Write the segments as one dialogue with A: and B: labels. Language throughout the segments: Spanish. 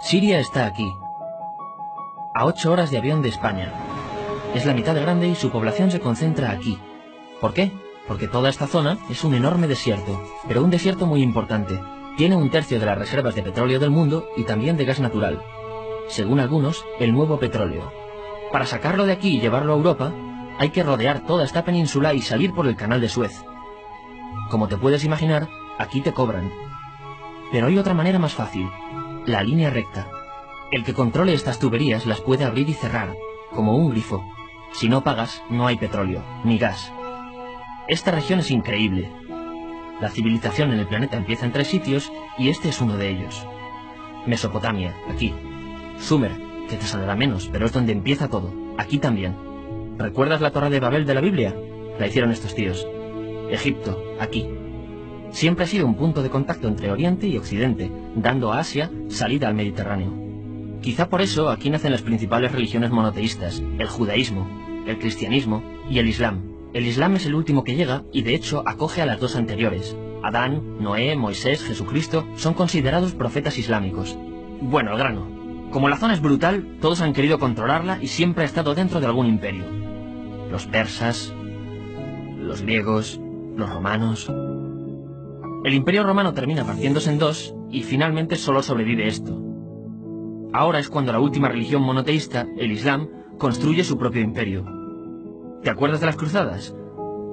A: Siria está aquí, a 8 horas de avión de España. Es la mitad de grande y su población se concentra aquí. ¿Por qué? Porque toda esta zona es un enorme desierto, pero un desierto muy importante. Tiene 1/3 de las reservas de petróleo del mundo y también de gas natural. Según algunos, el nuevo petróleo. Para sacarlo de aquí y llevarlo a Europa, hay que rodear toda esta península y salir por el canal de Suez. Como te puedes imaginar, aquí te cobran. Pero hay otra manera más fácil, la línea recta. El que controle estas tuberías las puede abrir y cerrar, como un grifo. Si no pagas, no hay petróleo, ni gas. Esta región es increíble. La civilización en el planeta empieza en 3 sitios y este es uno de ellos. Mesopotamia, aquí. Sumer, que te saldrá menos, pero es donde empieza todo. Aquí también. ¿Recuerdas la Torre de Babel de la Biblia? La hicieron estos tíos. Egipto, aquí. Siempre ha sido un punto de contacto entre Oriente y Occidente, dando a Asia salida al Mediterráneo. Quizá por eso aquí nacen las principales religiones monoteístas, el judaísmo, el cristianismo y el islam. El islam es el último que llega y de hecho acoge a las 2 anteriores. Adán, Noé, Moisés, Jesucristo son considerados profetas islámicos. Bueno, al grano. Como la zona es brutal, todos han querido controlarla y siempre ha estado dentro de algún imperio. Los persas, los griegos, los romanos. El imperio romano termina partiéndose en 2 y finalmente solo sobrevive esto. Ahora es cuando la última religión monoteísta, el islam, construye su propio imperio. ¿Te acuerdas de las cruzadas?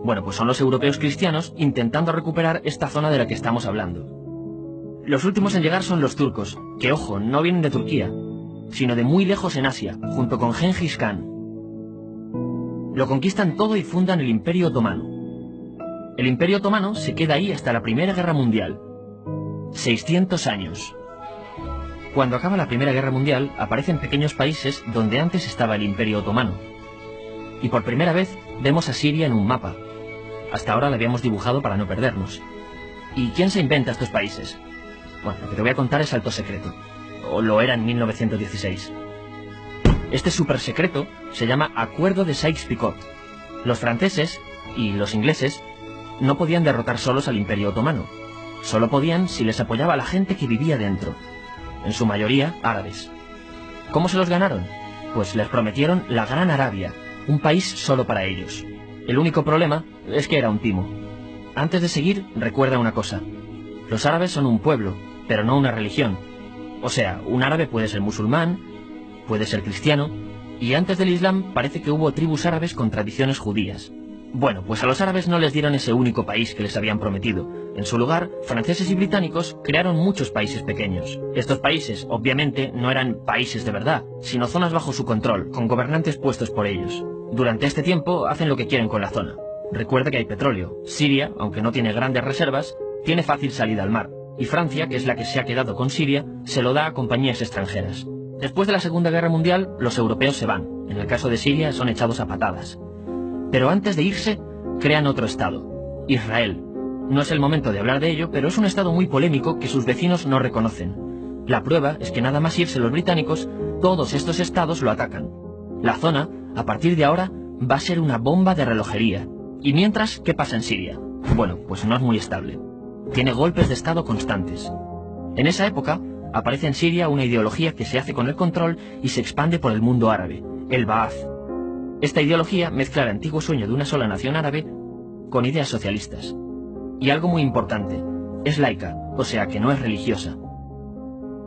A: Bueno, pues son los europeos cristianos intentando recuperar esta zona de la que estamos hablando. Los últimos en llegar son los turcos, que ojo, no vienen de Turquía, sino de muy lejos en Asia, junto con Gengis Khan. Lo conquistan todo y fundan el Imperio Otomano. El Imperio Otomano se queda ahí hasta la Primera Guerra Mundial. 600 años. Cuando acaba la Primera Guerra Mundial, aparecen pequeños países donde antes estaba el Imperio Otomano. Y por primera vez vemos a Siria en un mapa. Hasta ahora la habíamos dibujado para no perdernos. ¿Y quién se inventa estos países? Bueno, lo que te voy a contar es alto secreto. O lo era en 1916. Este súper secreto se llama Acuerdo de Sykes-Picot. Los franceses y los ingleses no podían derrotar solos al Imperio Otomano. Solo podían si les apoyaba la gente que vivía dentro. En su mayoría, árabes. ¿Cómo se los ganaron? Pues les prometieron la Gran Arabia, un país solo para ellos. El único problema es que era un timo. Antes de seguir, recuerda una cosa. Los árabes son un pueblo, pero no una religión. O sea, un árabe puede ser musulmán, puede ser cristiano, y antes del Islam parece que hubo tribus árabes con tradiciones judías. Bueno, pues a los árabes no les dieron ese único país que les habían prometido. En su lugar, franceses y británicos crearon muchos países pequeños. Estos países, obviamente, no eran países de verdad, sino zonas bajo su control, con gobernantes puestos por ellos. Durante este tiempo hacen lo que quieren con la zona. Recuerda que hay petróleo. Siria, aunque no tiene grandes reservas, tiene fácil salida al mar. Y Francia, que es la que se ha quedado con Siria, se lo da a compañías extranjeras. Después de la Segunda Guerra Mundial, los europeos se van. En el caso de Siria, son echados a patadas. Pero antes de irse, crean otro estado, Israel. No es el momento de hablar de ello, pero es un estado muy polémico que sus vecinos no reconocen. La prueba es que nada más irse los británicos, todos estos estados lo atacan. La zona, a partir de ahora, va a ser una bomba de relojería. Y mientras, ¿qué pasa en Siria? Bueno, pues no es muy estable. Tiene golpes de estado constantes. En esa época, aparece en Siria una ideología que se hace con el control y se expande por el mundo árabe, el Ba'ath. Esta ideología mezcla el antiguo sueño de una sola nación árabe con ideas socialistas. Y algo muy importante, es laica, o sea que no es religiosa.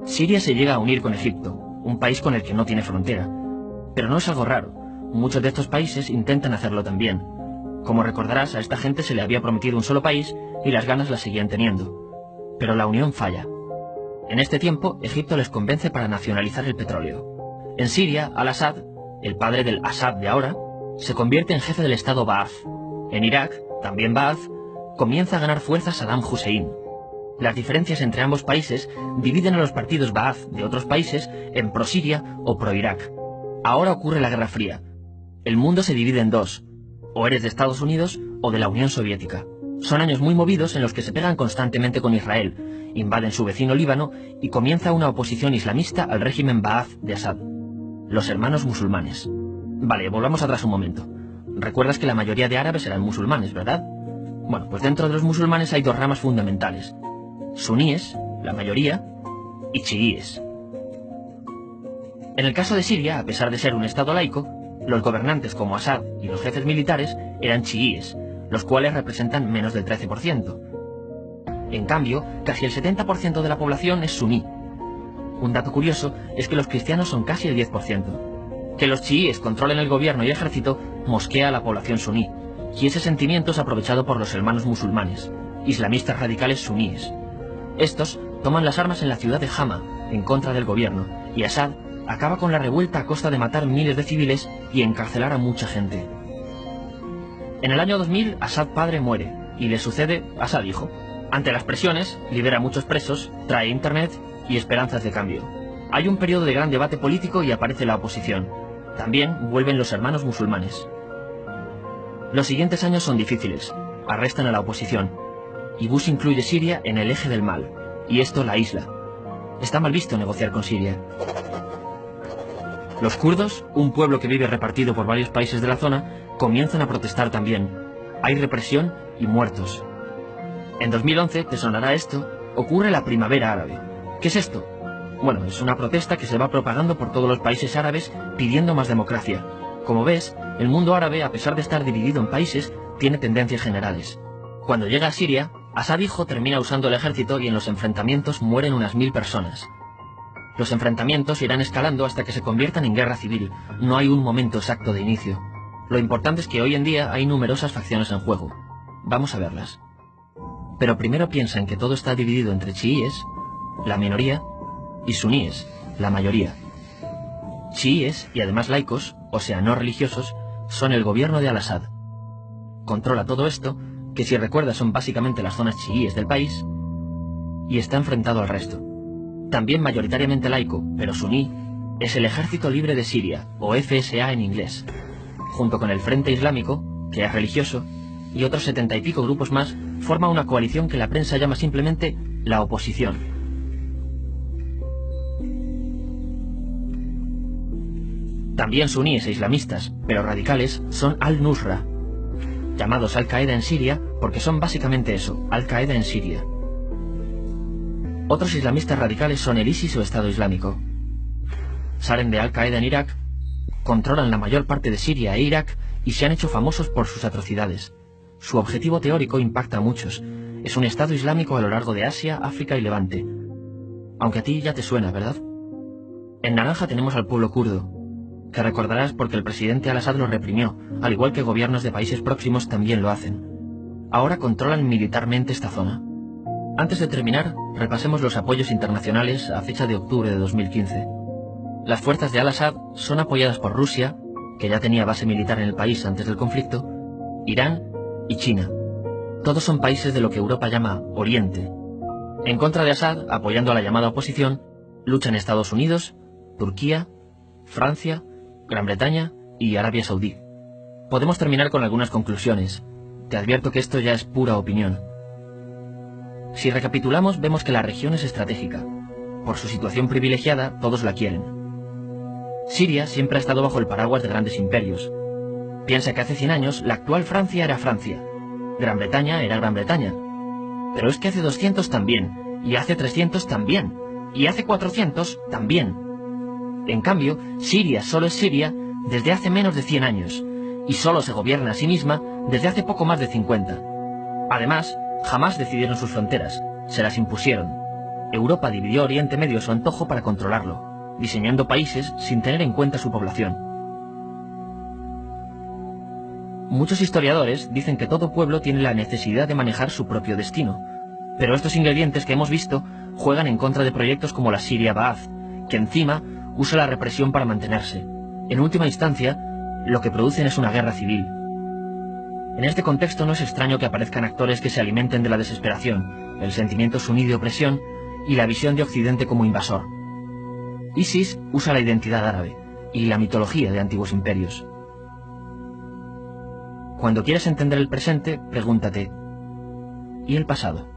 A: Siria se llega a unir con Egipto, un país con el que no tiene frontera. Pero no es algo raro, muchos de estos países intentan hacerlo también. Como recordarás, a esta gente se le había prometido un solo país y las ganas las seguían teniendo. Pero la unión falla. En este tiempo, Egipto les convence para nacionalizar el petróleo. En Siria, Al-Assad, el padre del Assad de ahora, se convierte en jefe del estado Ba'ath. En Irak, también Ba'ath, comienza a ganar fuerza Saddam Hussein. Las diferencias entre ambos países dividen a los partidos Ba'ath de otros países en pro-Siria o pro-Irak. Ahora ocurre la Guerra Fría. El mundo se divide en 2. O eres de Estados Unidos o de la Unión Soviética. Son años muy movidos en los que se pegan constantemente con Israel, invaden su vecino Líbano y comienza una oposición islamista al régimen Ba'ath de Assad. Los hermanos musulmanes. Vale, volvamos atrás un momento. Recuerdas que la mayoría de árabes eran musulmanes, ¿verdad? Bueno, pues dentro de los musulmanes hay 2 ramas fundamentales. Suníes, la mayoría, y chiíes. En el caso de Siria, a pesar de ser un estado laico, los gobernantes como Assad y los jefes militares eran chiíes, los cuales representan menos del 13%. En cambio, casi el 70% de la población es suní. Un dato curioso es que los cristianos son casi el 10%. Que los chiíes controlen el gobierno y ejército mosquea a la población suní, y ese sentimiento es aprovechado por los hermanos musulmanes, islamistas radicales suníes. Estos toman las armas en la ciudad de Hama, en contra del gobierno, y Assad acaba con la revuelta a costa de matar miles de civiles y encarcelar a mucha gente. En el año 2000, Assad padre muere, y le sucede Assad hijo. Ante las presiones, libera a muchos presos, trae internet y esperanzas de cambio. Hay un periodo de gran debate político y aparece la oposición. También vuelven los hermanos musulmanes. Los siguientes años son difíciles. Arrestan a la oposición. Y Bush incluye Siria en el eje del mal, y esto la aísla. Está mal visto negociar con Siria. Los kurdos, un pueblo que vive repartido por varios países de la zona, comienzan a protestar también. Hay represión y muertos. En 2011, te sonará esto, ocurre la Primavera Árabe. ¿Qué es esto? Bueno, es una protesta que se va propagando por todos los países árabes pidiendo más democracia. Como ves, el mundo árabe, a pesar de estar dividido en países, tiene tendencias generales. Cuando llega a Siria, Assad hijo termina usando el ejército y en los enfrentamientos mueren unas 1000 personas. Los enfrentamientos irán escalando hasta que se conviertan en guerra civil. No hay un momento exacto de inicio. Lo importante es que hoy en día hay numerosas facciones en juego. Vamos a verlas. Pero primero piensa en que todo está dividido entre chiíes, la minoría, y suníes, la mayoría. Chiíes, y además laicos, o sea, no religiosos, son el gobierno de Al-Assad. Controla todo esto, que si recuerdas son básicamente las zonas chiíes del país, y está enfrentado al resto. También mayoritariamente laico, pero suní, es el Ejército Libre de Siria, o FSA en inglés, junto con el Frente Islámico, que es religioso, y otros 70 y pico grupos más, forma una coalición que la prensa llama simplemente la oposición. También suníes e islamistas, pero radicales, son Al-Nusra, llamados Al-Qaeda en Siria porque son básicamente eso, Al-Qaeda en Siria. Otros islamistas radicales son el ISIS o Estado Islámico. Salen de Al-Qaeda en Irak, controlan la mayor parte de Siria e Irak y se han hecho famosos por sus atrocidades. Su objetivo teórico impacta a muchos. Es un Estado Islámico a lo largo de Asia, África y Levante. Aunque a ti ya te suena, ¿verdad? En naranja tenemos al pueblo kurdo, que recordarás porque el presidente Al-Assad lo reprimió, al igual que gobiernos de países próximos también lo hacen. Ahora controlan militarmente esta zona. Antes de terminar, repasemos los apoyos internacionales a fecha de octubre de 2015. Las fuerzas de Al-Assad son apoyadas por Rusia, que ya tenía base militar en el país antes del conflicto, Irán y China. Todos son países de lo que Europa llama Oriente. En contra de Assad, apoyando a la llamada oposición, luchan Estados Unidos, Turquía, Francia, Gran Bretaña y Arabia Saudí. Podemos terminar con algunas conclusiones. Te advierto que esto ya es pura opinión. Si recapitulamos, vemos que la región es estratégica. Por su situación privilegiada, todos la quieren. Siria siempre ha estado bajo el paraguas de grandes imperios. Piensa que hace 100 años la actual Francia era Francia. Gran Bretaña era Gran Bretaña. Pero es que hace 200 también, y hace 300 también, y hace 400 también. En cambio, Siria solo es Siria desde hace menos de 100 años, y solo se gobierna a sí misma desde hace poco más de 50. Además, jamás decidieron sus fronteras, se las impusieron. Europa dividió Oriente Medio a su antojo para controlarlo, diseñando países sin tener en cuenta su población. Muchos historiadores dicen que todo pueblo tiene la necesidad de manejar su propio destino, pero estos ingredientes que hemos visto juegan en contra de proyectos como la Siria Ba'ath, que encima usa la represión para mantenerse. En última instancia, lo que producen es una guerra civil. En este contexto no es extraño que aparezcan actores que se alimenten de la desesperación, el sentimiento suní de opresión y la visión de Occidente como invasor. ISIS usa la identidad árabe y la mitología de antiguos imperios. Cuando quieres entender el presente, pregúntate, ¿y el pasado?